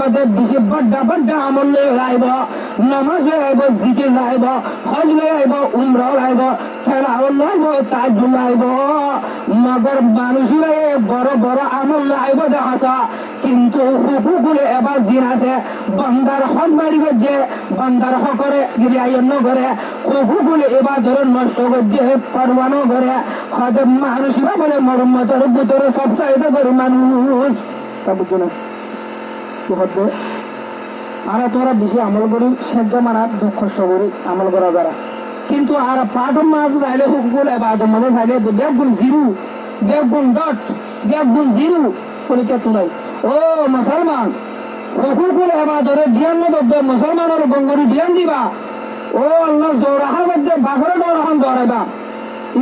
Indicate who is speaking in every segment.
Speaker 1: মধ্যে বেশি বড্ডা বড্ডা আমল লয়ে আইব, নামাজ লয়ে আইব, জিকির আইব, হজ লয়ে আইব, উমরা আইব, তেলাওয়াত আইব, তাহাজ্জুদ আইব, মগর মানুষরা বড় বড় আমল আইব দেখাছা, কিন্তু হুকুকুলে এবার জিন আছে বান্দার হক বাড়ি করছে, বান্দার হকরে গিরিয়ায়ন করে, হুকুকুলে এবার ধরে নষ্ট করছে, পরওয়ানো করে, হয়তো মানুষরা বলে মরম্মতের ভিতরে সব চাইতে করে মানুষ তা বুঝছো না কি হচ্ছে। আর তোমরা বেশি আমল করি সেজ্জ মারা দুঃখ কষ্ট করি আমল করা যারা, কিন্তু আর পাঠম মাঝে চাইলে হুকুকুল এবার মাঝে চাইলে বেগুন জিরো, বেগুন ডট, বেগুন জিরো পরীক্ষা তুলাই। ও মুসলমান, হুকুকুল এবার ধরে ধ্যান না মুসলমানের বঙ্গরি ধ্যান দিবা। ও আল্লাহ জোরাহা মধ্যে বাঘরে ডরহন দরাইবা,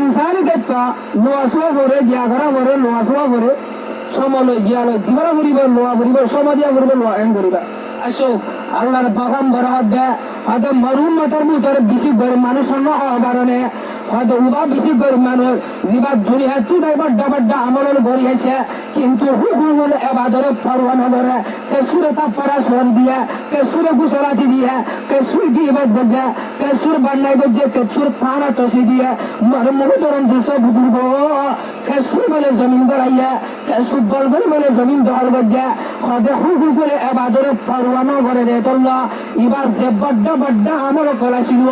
Speaker 1: ইনসানি দেখবা লোয়াশোয়া করে গিয়া করা করে লোয়াশোয়া করে সময় গিয়ালো জীবনা ফুরিব, লোয়া ফুরিব, সময় দিয়া ফুরিব, লোয়া এন করিবা। আসো আল্লাহর বাগান ভরা দেয়, হয়তো মরুম মতর ভিতরে বেশি গরিব মানুষ হওয়ার কারণে হয়তো উবা বেশি গরিব মানুষ যিবা দুনিয়া তু যাইবার ডাবাড্ডা আমলের গড়ি আছে, কিন্তু হুকুল এবাদরে পরওয়ানা করে, কে সুরে তা ফরাস হন দিয়ে, কে সুরে গুসরাতি দিয়ে, কে সুর দিয়ে গজে, কে সুর বান্নাই গজে, কে সুর থানা তসি দিয়ে মর মুহতরম দুষ্ট বুজুর্গ, কে সুর বলে জমিন গড়াইয়া, কে সুর বল করে বলে জমিন দখল গজে, হয়তো হুকুল করে এবাদরে পরওয়ানা করে রে তোল্লা। এবার যে বড্ডা বড্ডা আমল করা ছিল,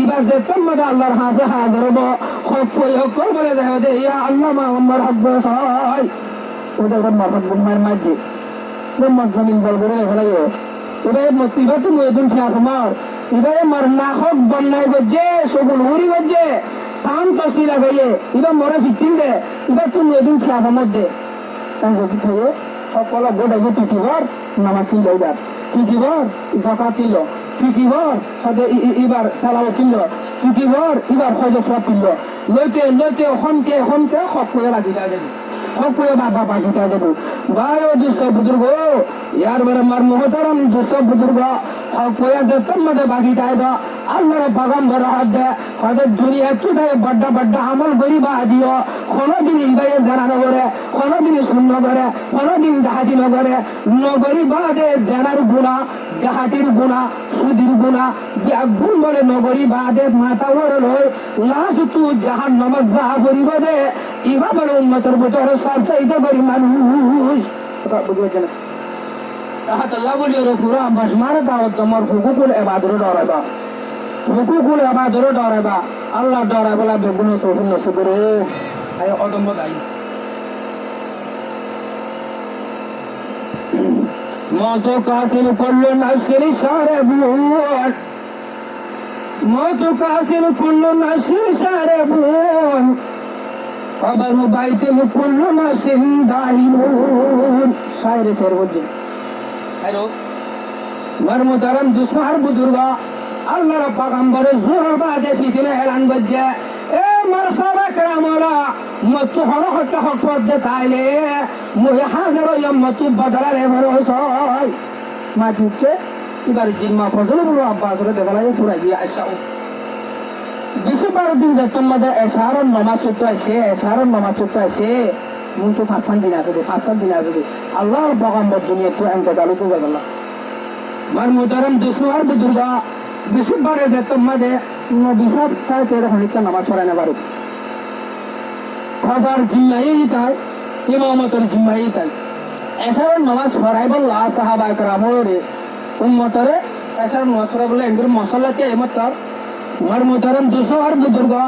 Speaker 1: এবার যে তোমাদের আল্লাহর হাসে হাজার হক বলে যায় ইয়া আল্লাহ আমার হক হয় ওদের মায়ের মাঝে জমিন বল করে ফেলাই। এবার এবার তো নতুন ছিলাম আমার, এবার মার না হক বন্যায় করছে, সগুন উড়ি করছে, থান কষ্টি লাগাইয়ে এবার মরে ফিটিল দে। এবার তো নতুন ছিলাম মধ্যে থাকে সকল গোটাকে পিটিবার নামাজ যাইবার, পিটিবার জাকাত দিল, পিটিবার হয়তো এবার তেলাওয়াত দিল, পিটিবার এবার হয়তো সব দিল, লইতে লইতে হমকে হমকে হক করে লাগি দেওয়া যাবে, হক করে বাবা বাকি দেওয়া যাবে। ভাই ও দুস্থ বুজুর্গ, ইয়ার বেড়ে মার মহতারাম দুস্থ বুজুর্গ, হক করে যে তোমাদের বাকি দেব আল্লাহর বাগান ভরা হাত দেয়, হয়তো দুনিয়া তু দেয় বড্ডা বড্ডা আমল করিবা দিও, কোনোদিন ইবাই জানা নগরে, কোনোদিন শূন্য করে, কোনোদিন ডাহাতি নগরে, নগরী বাদে জেনার গুণা, ডাহাতির গুণা, সুদির গুণা, গুণ বলে নগরী বাদে মাথা ওর লয় লাশ তু জাহান নামাজ যাহা করিব দে, ইবা বলে উন্মতের ভিতরে সব চাইতে করি মানুষ বুঝবে না। আল্লাহ বলি ওর পুরা বাসমারে দাওয়াত তোমার হুকুকুল এবাদরে ডরাইবা, হুকুকুল এবাদরে ডরাইবা, আল্লাহ ডরাই বলা বেগুন তো নষ্ট করে অদম্ব দায়ী। মত কাসিল করলো নাসির সারে বোন, মত কাসিল করলো নাসির সারে বোন, আবার বাইতে করলো নাসির দাহিনুন। শায়রে শের বলছে হ্যালো মার মোতারাম দুসমার বুজুর্গা আল্লাহর পাগম্বরে জোর বাদে ফিতিনে এলান করছে, এ মার সাহাবা কেরামরা মতু হল হক হক পদে তাইলে মুই হাজার মতু বদলা রে ভরসয় মা ঢুকে এবার জিম্মা ফজল বলো আব্বাস রে দেবলা পুরাই দিয়ে আসাও 20-12 দিন যে তোমাদের এশারর নামাজ পড়তে আসে, এশারর নামাজ পড়তে আসে মুই তো 5 দিন আছে, 5 দিন আছে আল্লাহর পাগম্বর দুনিয়া তো এন্তকাল হতে যাবে না। মার মোতারাম দুসমার বুজুর্গা 20-12 যে তোমাদের নবী সাহেব তাই 13 ঘন্টা নামাজ পড়ায় না পারে, খবর জিম্মাই তাই ইমামতের জিম্মাই তাই এশারর নামাজ পড়াই বললা সাহাবা কেরামরে উম্মতরে এশারর নামাজ পড়াই বলে এর মশলাতে এমত মার মোতারাম দুসমার বুজুর্গা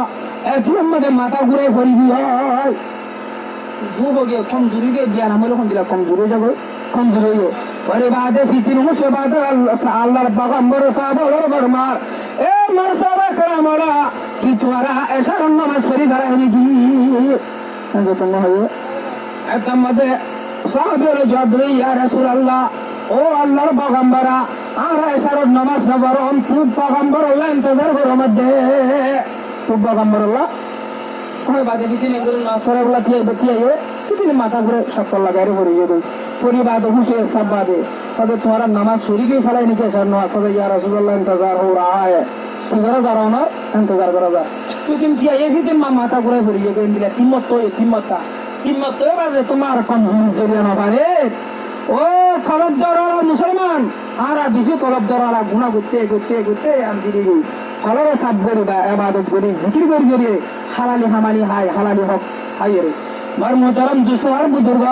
Speaker 1: এতুর মধ্যে মাথা ঘুরে ফরি দি হয় যুবকে কমজোরি গে জ্ঞান আমল কোন দিলা কমজোরি যাবে, কমজোরি গো পরে বাদে ফিতির মুসে বাদে আল্লাহর পাগম্বর সাহাবার বরমার এ মার সাহাবা কেরামরা কি তোরা এশার নামাজ পড়ি ধরা হলি কি যে তোমরা হয় একদম মধ্যে সাহাবারে জবাব দিলে ইয়া রাসূলুল্লাহ ও আল্লাহর পাগম্বরা আর এশার নামাজ না বরং তুই পাগম্বর আল্লাহ ইন্তজার করো মধ্যে তুই পাগম্বর আল্লাহ হয় বাদে ফিতিনে করে নাসরা বলা দিয়ে বটিয়ে ফিতিনে মাথা ঘুরে সকল লাগারে পড়িয়ে দেই পরিবাদ হুসে সব বাদে তাদের তোমার নামাজ ছুরি के ফলাই নিকে স্যার নামাজ পড়ে ইয়া রাসূলুল্লাহ ইন্তজার हो रहा है তোমরা যারা না ইন্তজার করা যা ফিতিন কি এই ফিতিন মাথা ঘুরে পড়িয়ে গেল দিলা কিমত তো কিমত তো বাজে তোমার কোন জরিয়া না পারে ও তলব দরালা মুসলমান আর বেশি তলব দরালা গুণা করতে করতে করতে আর দিদি তলবে সাপ করে বা ইবাদত করে জিকির করে করে হালালি হামালি হাই হালালি হক হাই রে মার মোহতারাম দুস্থ আর বুজুর্গ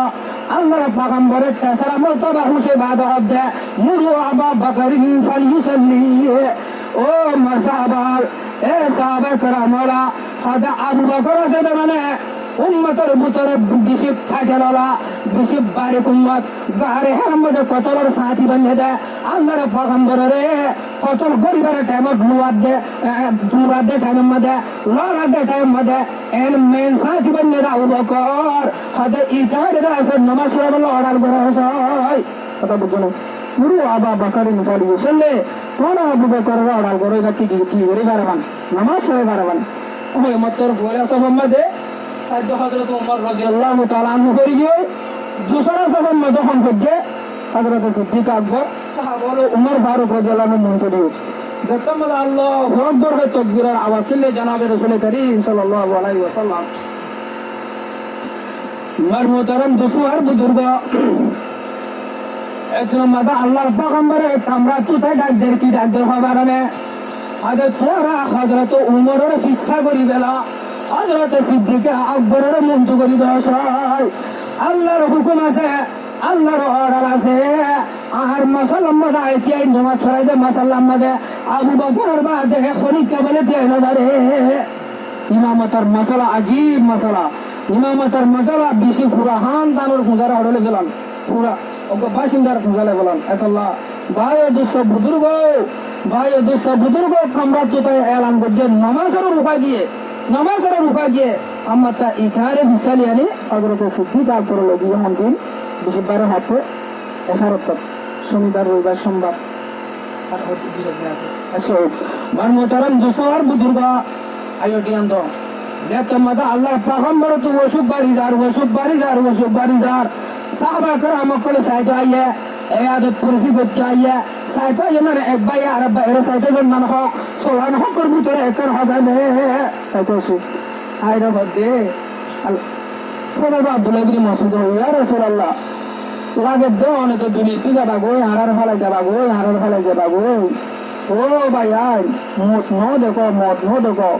Speaker 1: আল্লাহর পাগম্বরের তেসারা মর্তবা হুসে বাদ দে মুরু আবা বকরিন ফালইউসাল্লি ও মাসাহাবার এ সাহাবা کرامরা হাজা আবু বকর আছে মানে উম্মতের ভিতরে বেশি থাকেলা বেশি বারিক উম্মত গারে মধ্যে কতলর সাথী বানিয়ে দেয় আল্লাহর পাগম্বরের কতল গরিবের টাইমে দুরাত দে টাইমের মধ্যে লড়ার দে টাইম মধ্যে এন মেন সাথী বানিয়ে দেয় আবু বকর হাজা ইতাহারে আছে নামাজ পড়ে বলে অর্ডার করা হয় কথা বুঝুন পুরো আবা বকরিন ফালইউসাল্লি কোন আবু বকর অর্ডার করে কি কি করে পারবেন নামাজ পড়ে পারবেন ওই মতর বলে সবার মধ্যে সাইদ হযরত ওমর রাদিয়াল্লাহু তাআলা আনহু করে গিয়ে দুসরা সবার মধ্যে যখন হচ্ছে হযরত সিদ্দিক আকবর সাহাবা ওমর ফারুক রাদিয়াল্লাহু আনহু মধ্যে দিয়ে যখন বলে আল্লাহু আকবার হয় তাকবীরের আওয়াজ শুনলে জনাবে রাসূল করিম সাল্লাল্লাহু আলাইহি ওয়াসাল্লাম মার মোহতারাম দোস্ত আর বুজুর্গ একজন মাদা আল্লাহর পাগম্বরে কামরা তুতে ডাকদের কি ডাকদের হবারনে আদে তোরা হযরত ওমরের ফিসা করি বেলা হযরত সিদ্দিক আকবরের মন্ত করি দশ আল্লাহর হুকুম আছে আল্লাহর অর্ডার আছে আর মাসাল্লাহ মধ্যে আইতি নামাজ পড়াই দে মাসাল্লাহ মধ্যে আবু বকরের বাদে খনিকা বলে দিয়ে না রে ইমামতার মাসালা আজীব মাসালা ইমামতার মাসালা বেশি পুরা হান দানোর ফুজারা হড়লে গেলাম পুরা ওকে বাসিন্দার ফুজালে বলাম এতল্লাহ ভাই দুস্থ বুজুর্গ ভাই দুস্থ বুজুর্গ কামরা তো তাই এলান করছে নামাজের রুকা গিয়ে আমার তা ইতিহারে বিশালি আনি হযরত সিদ্দিক আকবর লগিয়ে মন্দির বেশি বারে হাতে এসারত শনিবার রবিবার সোমবার আর দুই দিন আছে আচ্ছা মান মোহতারাম দোস্ত আর বুজুর্গ আয়োডিয়ান তো যে তোমাদের আল্লাহর পাগম্বর তো ওসব বাড়ি যার সাহাবা کرام কলে সাইতো আইয়া এই আদত পরিস্থিতি করতে আইয়া সাইতো না এক ভাই আর ভাই সাইতো জন হক সোহান হকর ভিতরে একর হক আছে সাইতো সু আইরা বদে আল্লাহ আব্দুল্লাহ ইবনে মাসউদ ইয়া রাসূলুল্লাহ লাগে দেওয়ানে তো দুনি তুই যাবা গো হারার ফলে যাবা গো ও ভাই আই মত নো দেখো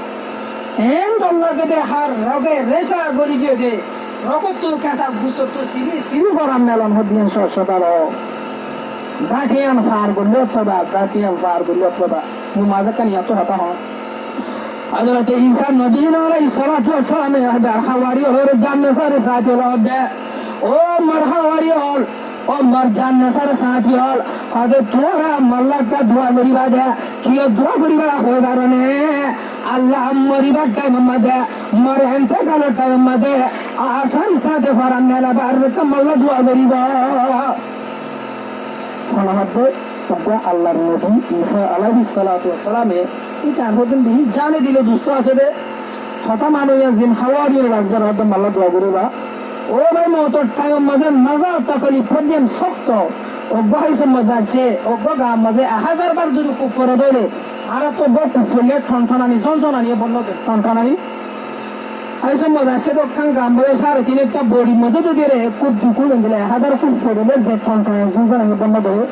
Speaker 1: এন বল্লাকে দে হার রগে রেশা গরি দিয়ে দে রকত তো কাসা গুসত তো সিবি ফরাম মেলন হদিন সরসদার গাঠিয়ান ফার গুলো তবা মু মাঝে কানি এত হতা হ হযরত ঈসা নবী আলাইহিস সালাতু ওয়াস সালাম আর হাওয়ারি হরে জান্নাত সারে সাথী হল দে ও মার হাওয়ারি হল ও মার জান্নাত সারে সাথী হল হযরত তোরা মাল্লাকা দোয়া করিবা দে কি দোয়া করিবা হয় কারণে আল্লাহ মরিবার টাইম মধ্যে মরে এতেকালের টাইম মধ্যে আসার সাথে ফারান নেলা বার কামাল্লা দোয়া করিব আল্লাহর নবী ঈসা আলাইহিস সালাতু ওয়াস সালামে এটা এখন বেশি জানে দিল দুষ্ট আছে রে হতা মানুষ জিন হাওয়ারির রাজগার হতে মাল্লা দোয়া করিবা ও ভাই মতর টাইম মাঝে নাজা তাকলি ফদিয়ান শক্ত অজ্ঞাইসম যাচ্ছে অজ্ঞা মাঝে 1000 বার যদি কুফর দলে আর তো কুফরলে ঠনঠনানি জনজনানি বন্ধ ঠনঠনানি আইসম যাচ্ছে তো কাঙ্কা আমাদের 3.5 একটা বড়ি মজা তো দিয়ে খুব দুকুল দিলে 1000 কুফর দলে যে ঠনঠনানি জনজনানি বন্ধ করে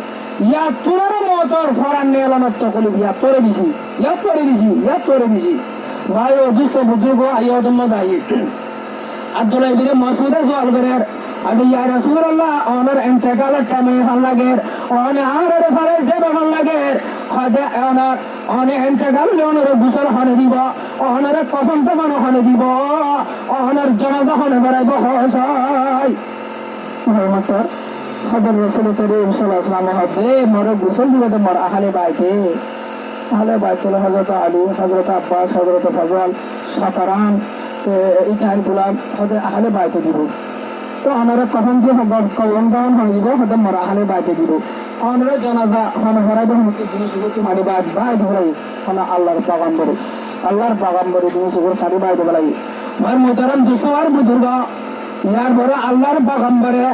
Speaker 1: ইয়া তোর মতর ফরান নেলানত তকলি ইয়া তোরে বেশি ভাই ও দুষ্ট বুদ্ধিগো আইয়া দম দাই আব্দুল্লাহ ইবনে মাসউদ সুয়াল করে আগে ইয়া রাসূলুল্লাহ ওনার ইন্তেকালের টাইমে ভাল লাগে ওনে আরে ফারে যে ভাল লাগে খাদে ওনে ইন্তেকাল ওনার গোসল হনে দিব ওনার কফন তখন হনে দিব ওনার জানাজা হনে বাড়াইব হয় মাত্র হযরত রাসূল করিম সাল্লাল্লাহু আলাইহি ওয়াসাল্লাম হবে মরে গোসল দিব তো মর আহলে বাইতে হযরত আলী হযরত আব্বাস হযরত ফজল সাতারান ইতাহার গুলাম হযরত আহলে বাইতে দিব তো ওনারা কখন যে কলম দান হয়ে দিব হয়তো মরা আহলে বাইতে দিব ওনারা জানাজা হনে ভরাইব হতে দিন সুগতি মারি বাদ বাই ধরাই হনা আল্লাহর পাগাম্বরে দিন সুগর খালি বাই দেব লাগি মার মোহতারাম দুস্তবার বুজুর্গ ইয়ার পরে আল্লাহর পাগাম্বরে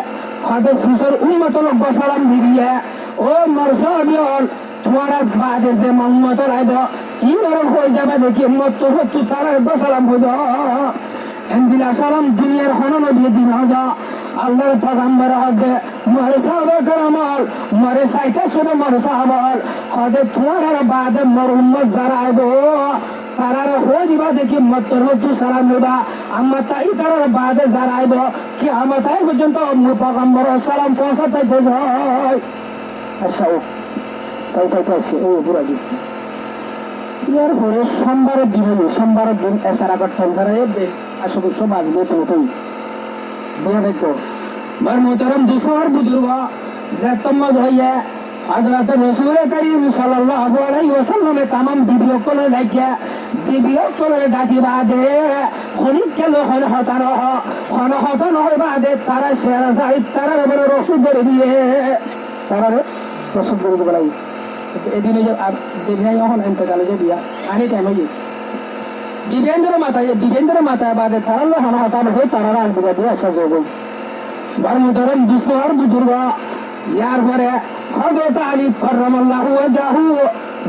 Speaker 1: হতে ফুসর উম্মত লোক সালাম দিবিয়ে ও মরসাবি হল তোমার বাদে যে মোহাম্মদ রাইব ইনর হয়ে যাবে দেখি উম্মত তো তার সালাম হইব এন্দিলা সালাম দুনিয়ার হন নবী দিন হাজা আল্লাহর পয়গম্বর হদে মরে সাহাবা کرامল মরে সাইটা শুনে মরে সাহাবাল হদে তোমার বাদে মর উম্মত যারা আইবো তারার হদিবা দেখি মত্তর হতু সালাম হইবা আম্মা তাই তারার বাদে যারা আইবো কি আমার তাই পর্যন্ত পয়গম্বর সালাম পৌঁছাতে যায়। আচ্ছা ও তাই তাই আছে ও বুড়াজি ইয়ার পরে সোমবারের দিন এসারা করতাম ধরে আসলে সমাজ বেতন তুই দিয়ে দেখো বার মোহতরম দুশোর বুজুর্গ যে তম্মদ হইয়া হযরত রাসূল করিম সাল্লাল্লাহু আলাইহি ওয়াসাল্লামে তামাম বিবিয়কলে ডাকি বাদে হনিক কেন হতানো হয় বাদে তারা শেরা সাহিব তারা বলে রসুল করে দিয়ে তারা রসুল করে দিয়ে বলাই এদিনে যে আর দেবনাই এখন এন্তকালে যে বিয়া আনি টাইম হয়ে বিবেন্দ্র মাথায় বাদে তারা হতানো হয়ে তারা আর বুঝা দিয়ে আসা যাবো বার মোহতরম দুশোর বুজুর্গ ইয়ার পরে হযরত আলী কাররামাল্লাহু ওয়াজহু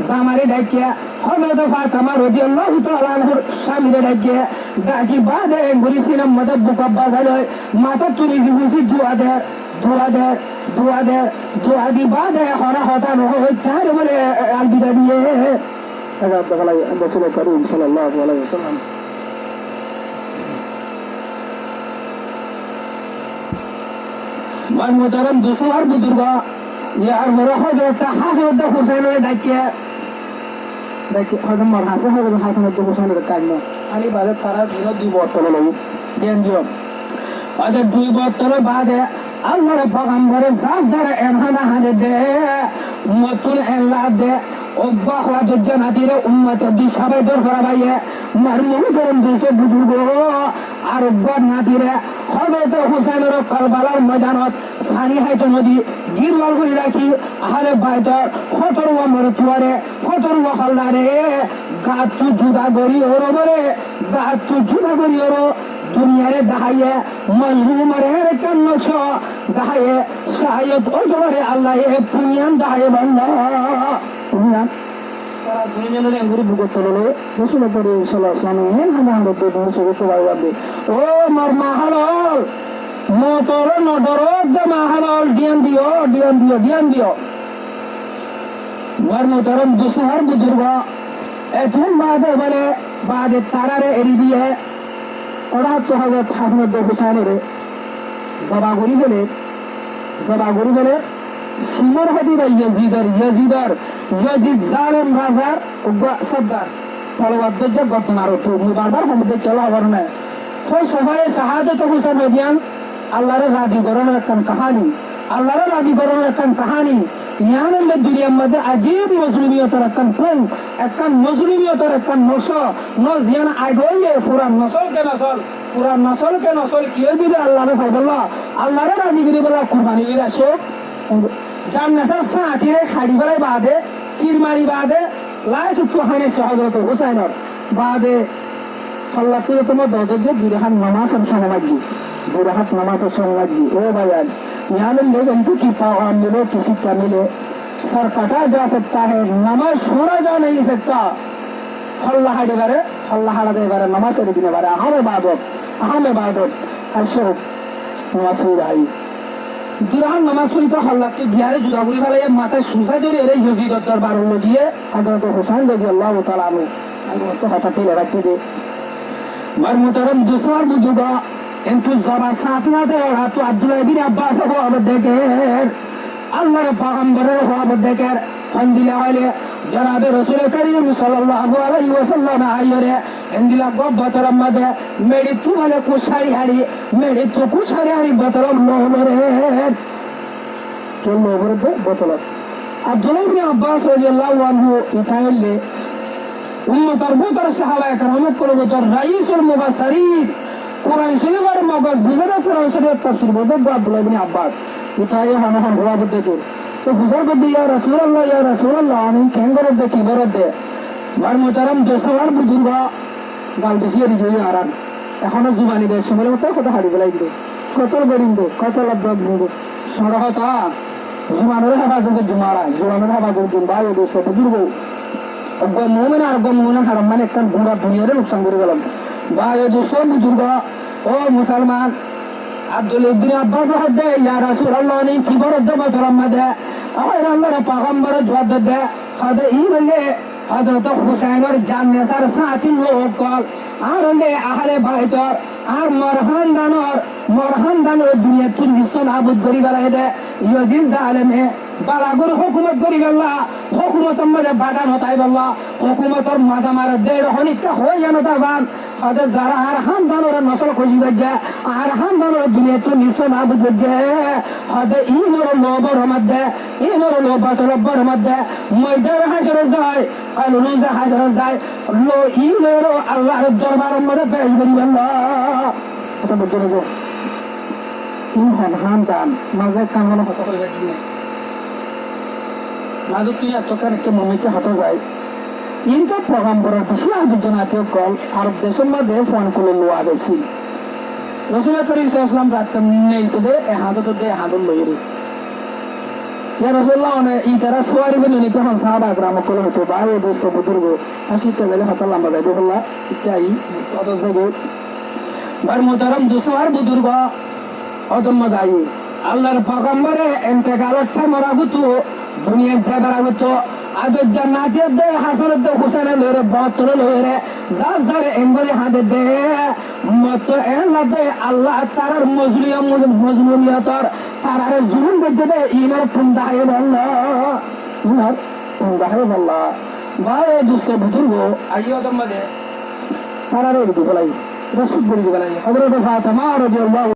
Speaker 1: জামারে ডাকিয়া হযরত ফাতেমা রাদিয়াল্লাহু তাআলা আনহার স্বামীরে ডাকি বাদে গুরিসিনাম মদব বুকা বাজালে মাথা তুলি জিগুসি দোয়া দি বাদে হরা হতানো হয় তার বলে আলবিদা দিয়ে হযরত রাসূল করিম সাল্লাল্লাহু আলাইহি ওয়াসাল্লাম বার মোহতরম দুশোর বুজুর্গ ইয়ার পরে হযরত হুসাইনের ডাকিয়া হযরত হযরত হুসাইনের কান্য আলী বাদে তারা দুই বছর লাগি দেন দিও আজ 2 বছর বাদে আল্লাহর পয়গম্বরে যারা এনহানা হাদে দে মতুল আল্লাহ দে অজ্ঞা জানাতিরে উম্মতে বিশাবে দর করাবাইয়ে মারমুনি করম দুশো বুজুর্গ আর অজ্ঞা নাতিরে হযরত হুসাইনের কারবালার ময়দানত পানি হাইতো নদী গিরওয়াল করে রাখি আহলে বাইতর খতরওয়া মরতুয়ারে খতরওয়া হল্লারে গাতু জুদা গরি ওরো বলে গাতু জুদা গরি ওরো দুনিয়ারে দাহাইয়ে মজলুমের কান্নছ দাহাইয়ে শায়দ ওজরে আল্লাহ পুনিয়ান দাহাইয়ে বাল্লা পুনিয়ান তারা দুইজনের এঙ্গুরি বুকে তোলে রাসূল করিম সাল্লাল্লাহু আলাইহি ওয়াসাল্লাম হানাদের দুই সবকে বাইবে ও মার মাহালল মোতর নডরদ দে মাহালল দিয়ান দিও মার মোতরম দুসহার বুজুর্গ এখন বাদে তারারে এরি দিয়ে ওরা তো হযরত হাসান হুসাইনের জবা করি ফেলে সিমর হদিবা ইয়াজিদ জালেম রাজার সর্দার ফলবাদ্য ঘটনার বারবার সমুদ্রে কেলা হবার না সবাই শাহাদত হুসাইন হদিয়ান আল্লাহরে রাজি করানোর একখান কাহানি ইয়ানের দুনিয়ার মধ্যে আজীব মজলুমিয়তের একখান ফোন মজলুমিয়তের একখান নজিয়ান আগে পুরান নসলকে নসল কি দিলে আল্লাহরে ভাইবল্লা আল্লাহরে রাজি করে বলা কুরবানি আসো যার নেশার সাথীরে খাড়ি ফেলাই বাদে কির মারি বাদে লাই সুক্তু হানে হযরত হুসাইনের বাদে আল্লাহ তুই তোমার দরজা দুই হাত নামাজের সময় লাগবে ও ভাইয়ান यहाँ लोगों की पावा मिले किसी का मिले सर कटा जा सकता है नमाज छोड़ा जा नहीं सकता हल्ला दे बारे नमाज दिने बारे अहम इबादत আসো নামাজ পড়ি ভাই দুরান নামাজ পড়ি তো হল্লা তো দিয়ারে জুদা করে ফেলে মাথায় সুসা ধরে এর ইয়াজিদের দরবার হলো দিয়ে হযরত হুসাইন রাদিয়াল্লাহু তাআলা আনহু আমি তো হঠাৎ রাখতে দে মার মুহতারাম দুসমার বুজুর্গ কিন্তু জবা সাথীতে ওরা তো আব্দুল্লাহ ইবনে আব্বাস হওয়ার দেখের আল্লাহর পয়গম্বরের হওয়ার দেখের ফন্দিলা হলে জনাবে রাসূল করিম সাল্লাল্লাহু আলাইহি ওয়াসাল্লাম আইরে এন্দিলা গব্বতরম মধ্যে মেডিতু বলে কুশারি হাড়ি বতরম নহরে কেন নহরে বতল আব্দুল্লাহ ইবনে আব্বাস রাদিয়াল্লাহু আনহু ইতাইলে উম্মতের বুতর সাহাবায়ে کرام কলবতর রাইসুল মুবাশশিরিন কোরআন শরীফের মগজ বুঝানো কোরআন শরীফের তাফসীর বলতে আব্দুল্লাহ ইবনে আব্বাস ইতাই হানাহান হওয়া বলতে তো হুজুর বলতে ইয়া রাসূলুল্লাহ আমি কেঙ্গর দে কি বরদ দে মার মুহতারাম দোস্তওয়ার বুজুর্গ গাল দিছিয়ে দিই আরাম এখনো জুবানি দেশ সময় মতো কত হাড়ি বলাই দিবে কত গরিব কত লব্ধ সরহতা জুবানের হেফাজতে জুবানের হেফাজত জুম্বা এই দোস্ত বুজুর্গ মুমিন আর মুমিন হারাম মানে একটা গুড়া দুনিয়ারে নুকসান করে গেলাম বা এই দোস্ত বুজুর্গ ও মুসলমান আব্দুল ইবনে আব্বাস হদে ইয়া রাসূলুল্লাহ নি কি বড় দেবতর আমাদে আর আল্লাহর পয়গম্বর জবাব দে হদে ই বলে হযরত হুসাইনের জান্নাসার সাথী লোক আর হলে আহলে বাইতর আর মরহান দানর দুনিয়া তুলিস্ত নাবুদ করি গেলাই দে ইয়জির জালেমে বালাগুর হুকুমত করি গেলা হুকুমত মধ্যে বাধা নতাই বললা হুকুমতর মাজা মারা দেড় হনিকা হয়ে জানো তাবান হযরত যারা আর হামদানোর নসল খুশি গজে আর হামদানোর দুনিয়া তুলিস্ত নাবুদ গজে হযরত ইনর নবর মধ্যে ইনর নবত রব্বর মধ্যে ময়দান হাসর যায় কানুন হাসর যায় লো ইনর আল্লাহর দরবারের মধ্যে পেশ করি বললা এটা বলতে যে ইনহান হামদান মাঝে কাঙ্গন হতে হইবে ঠিক না মাঝে তুই এতকার একটা মমিকে হতে যায় ইনকা পয়গম্বরের বেশি আলোচনাতে কল আরব দেশের মধ্যে ফোন করে লোয়া বেশি রাসূল করিম সাল্লাল্লাহু আলাইহি ওয়াসাল্লাম রাত নেই তো দে হাতে দে হাতে লইরে ইয়া রাসূলুল্লাহ মানে ইতারা সওয়ারি বনে কোন সাহাবা গ্রাম করে হতো ভাই দোস্ত বুজুর্গ হাসিতে গেলে হাতে লম্বা যাবে বললা ইতাই কত জায়গা বার মোহতারাম দোস্ত আর বুজুর্গ অদম যাই আল্লাহর পয়গম্বরে ইন্তেকালের টাইম রাগুতো দুনিয়ার যাবার আগতো আদর জান্নাতের দে হাসানের দে হুসাইনের লইরে বতর লইরে যার যার এঙ্গরি হাতে দে মত এলাতে আল্লাহ তারার মজলুমিয়তর তারার জুলুম করছে দে ইনার পুন্দাহে বল্লাহ ইনার পুন্দাহে বল্লাহ ভাই দুস্থ বুজুর্গ আইও দম্মদে তারারে দিবলাই রাসূল বলি দিবলাই হযরত ফাতেমা রাদিয়াল্লাহু